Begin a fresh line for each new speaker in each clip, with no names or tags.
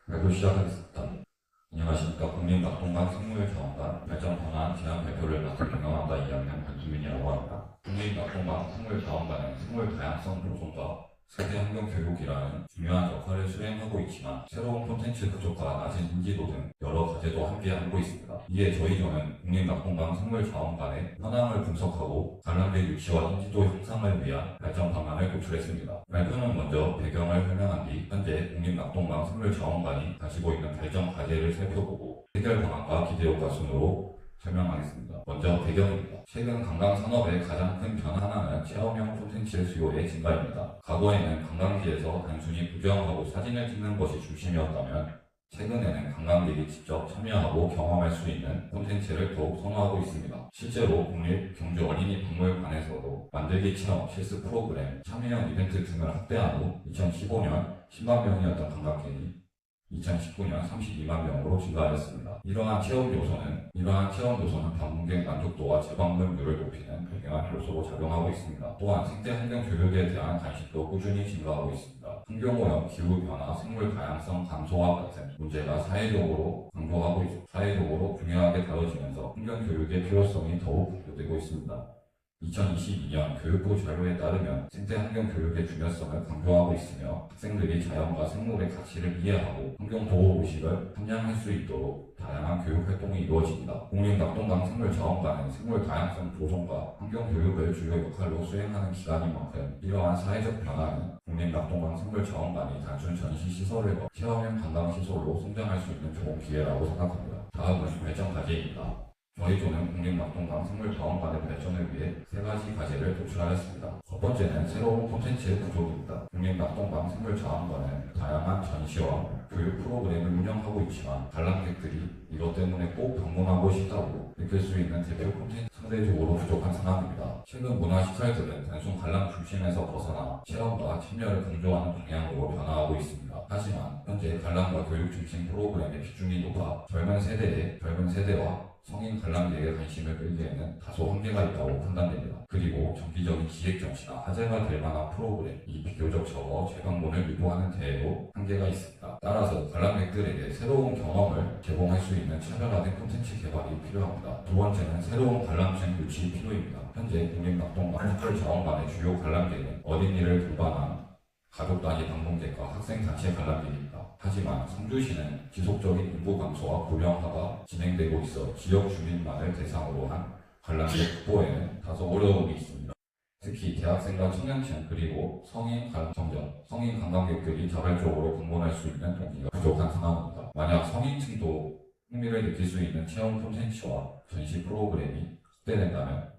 발표 시작하겠습니다. 안녕하십니까. 국립낙동강 생물자원관 발전방안 제안 발표를 맡은 경영학과 2학년 권수민이라고 합니다. 국립낙동강 생물자원관은 생물 다양성 보존과 세대 환경 교육이라는 중요한 역할을 수행하고 있지만 새로운 콘텐츠 부족과 낮은 인지도 등 여러 과제도 함께 안고 있습니다. 이에 저희 조는 국립낙동강 생물자원관의 현황을 분석하고 관람객 유치와 인지도 향상을 위한 발전 방안을 도출했습니다. 발표는 먼저 배경을 설명한 뒤 현재 국립낙동강 생물자원관이 가지고 있는 발전 과제를 살펴보고 해결 방안과 기대 효과 순으로 설명하겠습니다. 먼저 배경입니다. 최근 관광 산업의 가장 큰 변화 하나는 체험형 콘텐츠 수요의 증가입니다. 과거에는 관광지에서 단순히 구경하고 사진을 찍는 것이 중심이었다면 최근에는 관광객이 직접 참여하고 경험할 수 있는 콘텐츠를 더욱 선호하고 있습니다. 실제로 국립 경주 어린이 박물관에서도 만들기 체험, 실습 프로그램, 참여형 이벤트 등을 확대한 후 2015년 10만 명이었던 관광객이 2019년 32만 명으로 증가하였습니다. 이러한 체험 요소는 방문객 만족도와 재방문율을 높이는 다양한 요소로 작용하고 있습니다. 또한 생태 환경 교육에 대한 관심도 꾸준히 증가하고 있습니다. 환경오염, 기후변화, 생물 다양성 감소와 같은 문제가 사회적으로 중요하게 다뤄지면서 환경 교육의 필요성이 더욱 강조되고 있습니다. 2022년 교육부 자료에 따르면 생태 환경 교육의 중요성을 강조하고 있으며 학생들이 자연과 생물의 가치를 이해하고 환경 보호 의식을 함양할 수 있도록 다양한 교육 활동이 이루어집니다. 국립낙동강 생물자원관은 생물 다양성 보존과 환경 교육을 주요 역할로 수행하는 기관인 만큼 이러한 사회적 변화는 국립낙동강 생물자원관이 단순 전시시설을 체험형 관광시설로 성장할 수 있는 좋은 기회라고 생각합니다. 다음은 발전 과제입니다. 저희 조는 국립낙동강 생물자원관의 발전을 위해 세 가지 과제를 도출하였습니다. 첫 번째는 새로운 콘텐츠 부족입니다. 국립낙동강 생물자원관은 다양한 전시와 교육 프로그램을 운영하고 있지만 관람객들이 이것 때문에 꼭 방문하고 싶다고 느낄 수 있는 대표 콘텐츠 상대적으로 부족한 상황입니다. 최근 문화시설들은 단순 관람 중심에서 벗어나 체험과 참여를 강조하는 방향으로 변화하고 있습니다. 하지만 현재 관람과 교육 중심 프로그램의 비중이 높아 젊은 세대와 성인 관람객의 관심을 끌기에는 다소 한계가 있다고 판단됩니다. 그리고 정기적인 기획 전시나 화제가 될 만한 프로그램이 비교적 적어 재방문을 유도하는 데에도 한계가 있습니다. 따라서 관람객들에게 새로운 경험을 제공할 수 있는 차별화된 콘텐츠 개발이 필요합니다. 두 번째는 새로운 관람증 유치 필요입니다. 현재 국립낙동강 생물자원관의 주요 관람객은 어린이를 동반한 가족 단위 방문객과 학생 단체 관람객입니다. 하지만 성주시는 지속적인 인구 감소와 고령화가 진행되고 있어 지역 주민만을 대상으로 한 관람객 확보에는 다소 어려움이 있습니다. 특히 대학생과 청년층 그리고 성인 관광객들이 자발적으로 방문할 수 있는 동기가 부족한 상황입니다. 만약 성인층도 흥미를 느낄 수 있는 체험 콘텐츠와 전시 프로그램이 확대된다면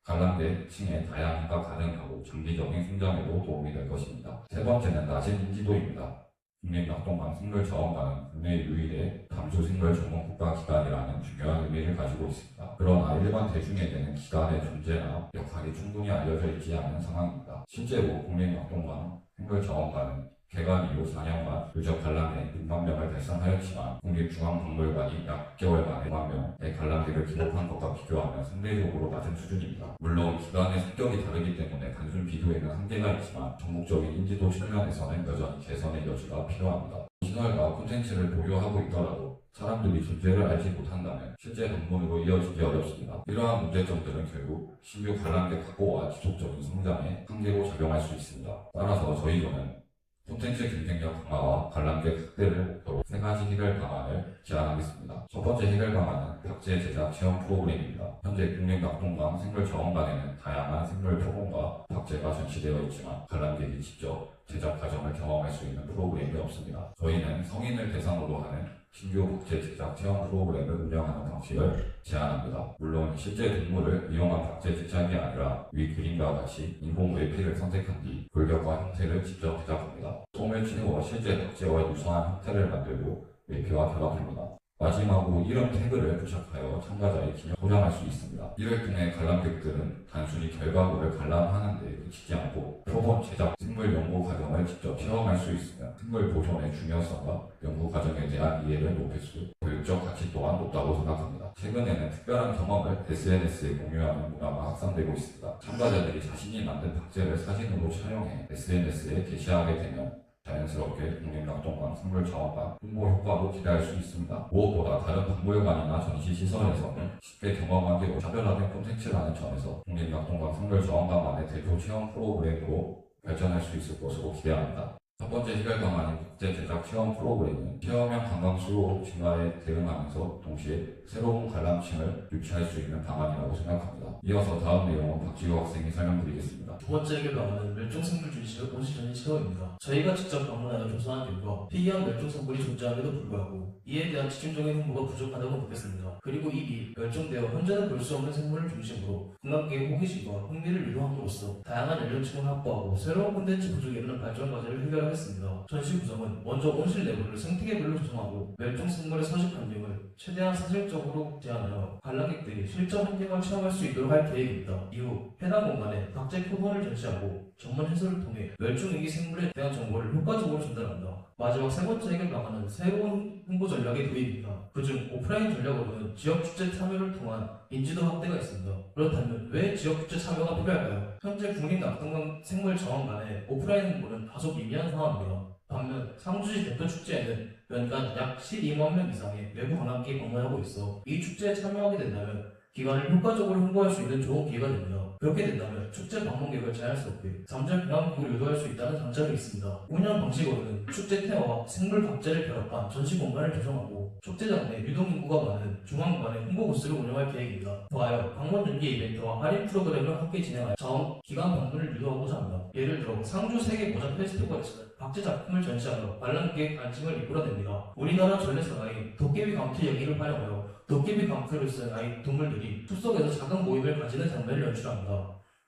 관람객층의 다양화가 가능하고 장기적인 성장에도 도움이 될 것입니다. 세 번째는 낮은 인지도입니다. 국립낙동강 생물자원관은 국내 유일의 담수생물 전문 국가기관이라는 중요한 의미를 가지고 있습니다. 그러나 일반 대중에게는 기관의 존재나 역할이 충분히 알려져 있지 않은 상황입니다. 실제로 국립낙동강 생물자원관은 개관 이후 4년간 누적 관람객 6만 명을 달성하였지만 국립중앙박물관이 약 6개월 만에 1만 명의 관람객을 기록한 것과 비교하면 상대적으로 낮은 수준입니다. 물론 기관의 성격이 다르기 때문에 단순 비교에는 한계가 있지만 전국적인 인지도 측면에서는 여전히 개선의 여지가 필요합니다. 시설과 콘텐츠를 보유하고 있더라도 사람들이 존재를 알지 못한다면 실제 방문으로 이어지기 어렵습니다. 이러한 문제점들은 결국 신규 관람객 확보와 지속적인 성장에 한계로 작용할 수 있습니다. 따라서 저희 조는 콘텐츠 경쟁력 강화와 관람객 확대를 목표로 세 가지 해결 방안을 제안하겠습니다. 첫 번째 해결 방안은 박제 제작 체험 프로그램입니다. 현재 국립낙동강 생물자원관에는 다양한 생물 표본과 박제가 전시되어 있지만 관람객이 직접 제작 과정을 경험할 수 있는 프로그램이 없습니다. 저희는 성인을 대상으로 하는 신규 박제 제작 체험 프로그램을 운영하는 방식을 제안합니다. 물론 실제 동물을 이용한 박제 제작이 아니라 위 그림과 같이 인공 외피를 선택한 뒤 골격과 형태를 직접 제작합니다. 솜을 채워 실제 박제와 유사한 형태를 만들고 외피와 결합합니다. 마지막으로 이름 태그를 부착하여 참가자의 기념 포장할 수 있습니다. 이를 통해 관람객들은 단순히 결과물을 관람하는 데 그치지 않고 표본 제작, 생물 연구 과정을 직접 체험할 수 있으며 생물 보존의 중요성과 연구 과정에 대한 이해를 높일 수, 교육적 가치 또한 높다고 생각합니다. 최근에는 특별한 경험을 SNS에 공유하는 문화가 확산되고 있습니다. 참가자들이 자신이 만든 박제를 사진으로 촬영해 SNS에 게시하게 되면 자연스럽게 국립낙동강 생물자원관 홍보 효과도 기대할 수 있습니다. 무엇보다 다른 박물관이나 전시시설에서는 쉽게 경험하기 차별화된 콘텐츠라는 점에서 국립낙동강 생물자원관만의 대표 체험 프로그램으로 발전할 수 있을 것으로 기대합니다. 첫 번째 해결 방안인 국제 제작 체험 프로그램은 체험형 관광수요 증가에 대응하면서 동시에 새로운 관람층을 유치할 수 있는 방안이라고 생각합니다. 이어서 다음 내용은 박지우 학생이 설명드리겠습니다.
두 번째 해결 방안은 멸종생물 주시의 온실전시 체험입니다. 저희가 직접 방문하여 조사한 결과 희귀한 멸종생물이 존재함에도 불구하고 이에 대한 집중적인 홍보가 부족하다고 보겠습니다. 그리고 이미 멸종되어 현재는 볼 수 없는 생물을 중심으로 관광객의 호기심과 흥미를 유도함으로써 다양한 연령층을 확보하고 새로운 콘텐츠 구조에 이르는 발전 과제를 해결하겠습니다. 전시 구성은 먼저 온실 내부를 생태계별로 조성하고 멸종생물의 서식 환경을 최대한 사실적으로 제한하여 관람객들이 실전 환경을 체험할 수 있도록 할 계획입니다. 이후 해당 공간에 각종 표본을 전시하고 전문 해설을 통해 멸종위기 생물에 대한 정보를 효과적으로 전달한다. 마지막 세 번째 해결 방안은 새로운 홍보 전략의 도입입니다. 그중 오프라인 전략으로는 지역 축제 참여를 통한 인지도 확대가 있습니다. 그렇다면 왜 지역 축제 참여가 필요할까요? 현재 국립낙동강 생물자원관의 오프라인 홍보는 다소 미미한 상황입니다. 반면 상주시 대표 축제에는 연간 약 12만 명 이상의 외부 관광객이 방문하고 있어 이 축제에 참여하게 된다면 기관을 효과적으로 홍보할 수 있는 좋은 기회가 됩니다. 그렇게 된다면 축제 방문객을 자연스럽게 잠재 관광객으로 유도할 수 있다는 장점이 있습니다. 운영 방식으로는 축제 테마와 생물 박제를 결합한 전시 공간을 조성하고 축제장 내 유동인구가 많은 중앙관에 홍보 부스를 운영할 계획입니다. 더하여 방문 연계 이벤트와 할인 프로그램을 함께 진행하여 전 기관 방문을 유도하고자 합니다. 예를 들어 상주 세계 모자 페스티벌에서는 박제 작품을 전시하며 관람객 안심을 이끌어냅니다. 우리나라 전래사나인 도깨비 감투 연기를 활용하여 도깨비 감투를 쓴 아이 동물들이 숲속에서 작은 모임을 가지는 장면을 연출합니다.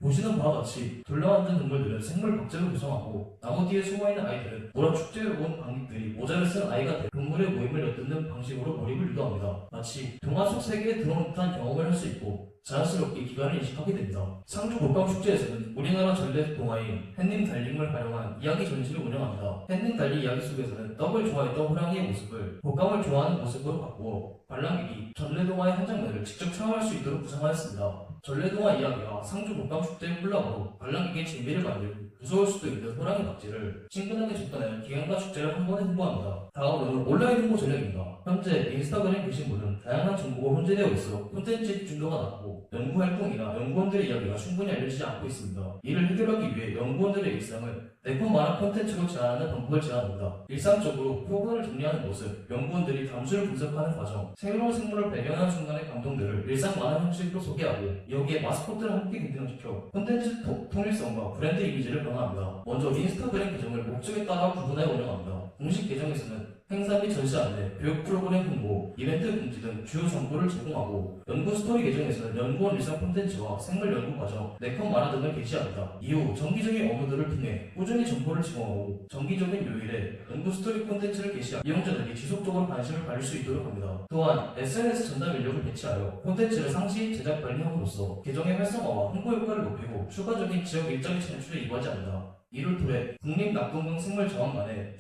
보시는 바와 같이 둘러앉은 동물들은 생물 박제로 구성하고 나무 뒤에 숨어있는 아이들은 모란 축제에 온 관객들이 모자를 쓴 아이가 돼 동물의 모임을 엿듣는 방식으로 몰입을 유도합니다. 마치 동화 속 세계에 들어온 듯한 경험을 할 수 있고 자연스럽게 기관을 인식하게 됩니다. 상주 국방축제에서는 우리나라 전래 동화인 햇님 달림을 활용한 이야기 전시를 운영합니다. 햇님 달림 이야기 속에서는 떡을 좋아했던 호랑이의 모습을 곶감을 좋아하는 모습으로 바꾸어 관람객이 전래동화의 한 장면을 직접 체험할 수 있도록 구성하였습니다. 전래동화 이야기와 상주 국방축제의 콜라보로 관람객의 재미를 만들고 무서울 수도 있는 호랑이 박쥐를 친근하게 접근하여 기관과 축제를 한 번에 홍보합니다. 다음으로는 온라인 홍보 전략입니다. 현재 인스타그램 게시물은 다양한 정보가 혼재되어 있어 콘텐츠의 집중도가 낮고 연구 활동이나 연구원들의 이야기가 충분히 알려지지 않고 있습니다. 이를 해결하기 위해 연구원들의 일상을 네컷 만화 콘텐츠로 제안하는 방법을 제안합니다. 일상적으로 표본을 정리하는 모습, 연구원들이 담수를 분석하는 과정, 새로운 생물을 발견하는 순간의 감동들을 일상 만화 형식으로 소개하고 여기에 마스코트를 함께 등장시켜 콘텐츠 통일성과 브랜드 이미지를 변화합니다. 먼저 인스타그램 계정을 목적에 따라 구분하여 운영합니다. 공식 계정에서는 행사 및 전시 안내, 교육 프로그램 홍보, 이벤트 공지 등 주요 정보를 제공하고 연구 스토리 계정에서는 연구원 일상 콘텐츠와 생물 연구 과정, 네컷 만화 등을 게시합니다. 이후 정기적인 업무들을 통해 꾸준히 정보를 제공하고 정기적인 요일에 연구 스토리 콘텐츠를 게시하고 이용자들이 지속적으로 관심을 가질 수 있도록 합니다. 또한 SNS 전담 인력을 배치하여 콘텐츠를 상시 제작 관리함으로써 계정의 활성화와 홍보 효과를 높이고 추가적인 지역 일자리 창출에 이루어지 합니다. 이를 통해 국립낙동강 생물자원관의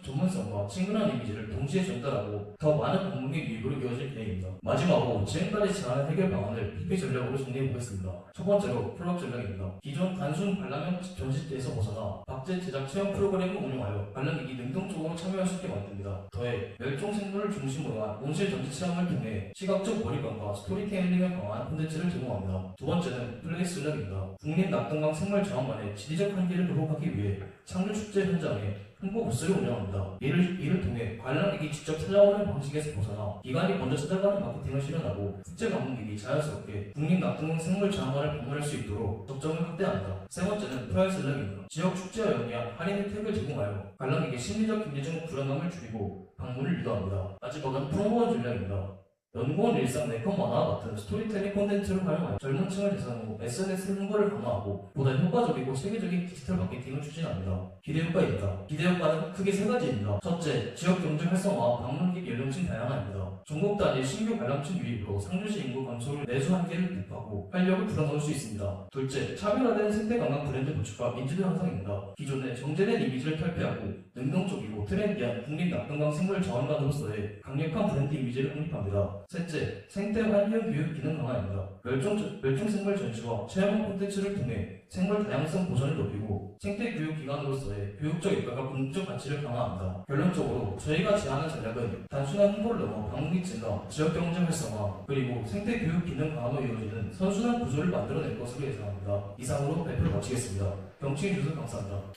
전문성과 친근한 이미지를 동시에 전달하고 더 많은 방문객 유입으로 이어질 계획입니다. 마지막으로 지금까지 제안한 해결 방안을 PK 전략으로 정리해보겠습니다. 첫 번째로 플럭 전략입니다. 기존 단순 관람형 전시대에서 벗어나 박제 제작 체험 프로그램을 운영하여 관람객이 능동적으로 참여할 수 있게 만듭니다. 더해 멸종생물을 중심으로 한 온실 전시 체험을 통해 시각적 몰입감과 스토리텔링을 강화한 콘텐츠를 제공합니다. 두 번째는 플레이스 전략입니다. 국립낙동강 생물자원관의 지리적 한계를 극복하기 위해 상주축제 현장에 홍보 부스를 운영합니다. 이를 통해 관람객이 직접 찾아오는 방식에서 벗어나 기관이 먼저 찾아가는 마케팅을 실현하고 국제 방문객이 자연스럽게 국립낙동강 생물자원관을 방문할 수 있도록 접점을 확대한다. 세 번째는 프라이스 전략입니다. 지역 축제와 연계한 할인 혜택을 제공하여 관람객의 심리적 심리적 불안감을 줄이고 방문을 유도합니다. 마지막은 프로모션 전략입니다. 연구원 일상 네컷 만화와 같은 스토리텔링 콘텐츠를 활용하여 젊은 층을 대상으로 SNS 홍보를 강화하고 보다 효과적이고 체계적인 디지털 마케팅을 추진합니다. 기대 효과입니다. 기대 효과는 크게 세 가지입니다. 첫째, 지역 경제 활성화와 방문객 연령층 다양화입니다. 전국 단위 신규 관람층 유입으로 상주시 인구 감소를 내수 한계를 극복하고 활력을 불어넣을 수 있습니다. 둘째, 차별화된 생태 관광 브랜드 구축과 인지도 향상입니다. 기존의 정제된 이미지를 탈피하고 능동적이고 트렌디한 국립낙동강 생물자원관으로서의 강력한 브랜드 이미지를 확립합니다. 셋째, 생태 환경 교육 기능 강화입니다. 멸종생물 전시와 체험 콘텐츠를 통해 생물 다양성 보존을 높이고 생태 교육 기관으로서의 교육적 역할과 공적 가치를 강화합니다. 결론적으로 저희가 제안하는 전략은 단순한 홍보를 넘어 방문객 증가, 지역 경제 활성화, 그리고 생태 교육 기능 강화로 이루어지는 선순환 구조를 만들어낼 것으로 예상합니다. 이상으로 발표를 마치겠습니다. 경청해 주셔서 감사합니다.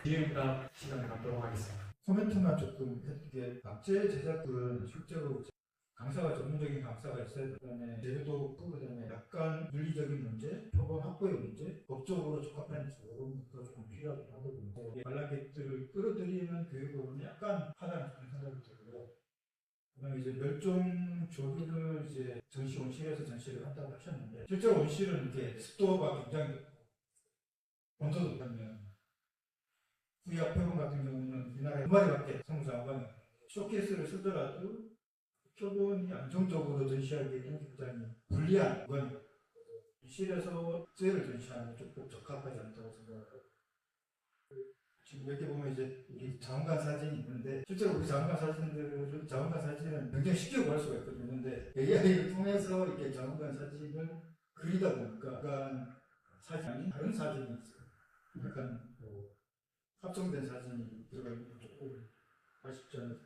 질의응답 시간을 갖도록 하겠습니다.
코멘트만 조금 이게 박제 제작은 실제로 강사가 전문적인 강사가 있어야 되고 그다음에 재료도 없고 그다음에 약간 물리적인 문제, 표본 확보의 문제, 법적으로 적합한 그런 것도 조금 필요하긴 하거든요. 관람객들을 끌어들이는 교육은 약간 하다는 생각이 들고요. 그다음에 이제 멸종 조류를 이제 전시 온실에서 전시를 한다고 하셨는데 실제로 온실은 이렇게 습도가 굉장히 온도도 높으면 후약 표본 같은 경우는 우리나라에 2마리밖에 성장관 쇼케이스를 쓰더라도 표본이 안정적으로 전시하기에는 굉장히 불리한 건 실에서 쇠를 전시하는 조금 적합하지 않다고 생각합니다. 지금 이렇게 보면 이제 우리 자원관 사진이 있는데 실제로 우리 자원관 사진은 굉장히 쉽게 구할 수가 있거든요. 근데 AI를 통해서 이렇게 자원관 사진을 그리다 보니까 약간 사진이 다른 사진이 있어요. 약간 합성된 사진이 들어가 있는 게 조금 아쉽지 않을까.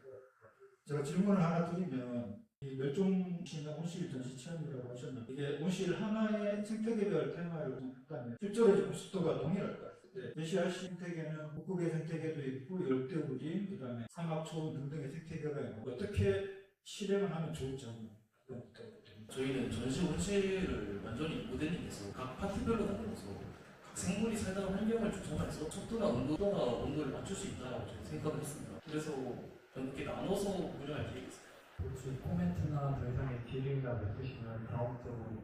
제가 질문을 하나 드리면 이 멸종시나 온실 전시 체험이라고 하셨는데 이게 온실 하나의 생태계별 테마를 했다면 실제로 조금 습도가 동일할까요? 제시하신 생태계는 북극의 생태계도 있고 열대우림, 그다음에 사막초원 등등의 생태계가 있고 어떻게 실행을 하면 좋을지 한번
저희는 전시 온실을 완전히 모델링해서 각 파트별로 나눠서 각 생물이 살던 환경을 조성해서 습도나 온도를 맞출 수 있다고 저희 생각을 했습니다. 그래서 이렇게 나눠서 운영할 계획이 있어요.
혹시 코멘트나 더 이상의 질의응답 있으시면 다음 쪽으로